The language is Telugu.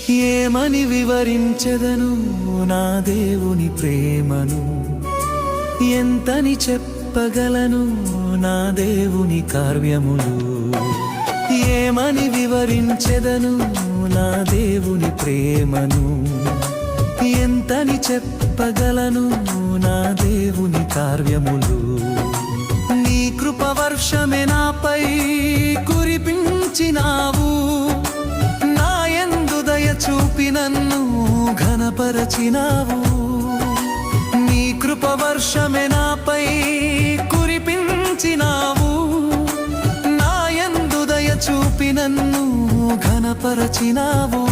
ఏమని వివరించెదను నా దేవుని ప్రేమను, ఎంతని చెప్పగలను నా దేవుని కార్యములు. ఏమని వివరించెదను నా దేవుని ప్రేమను, ఎంతని చెప్పగలను నా దేవుని కార్యములు. నీ కృపవర్షమే నాపై కురిపించినావు, నా యందు దయ చూపి నన్ను ఘనపరచినావు. నీ కృపవర్షమే నాపై కురిపించినావు, నా యందు దయ చూపి నన్ను ఘనపరచినావు.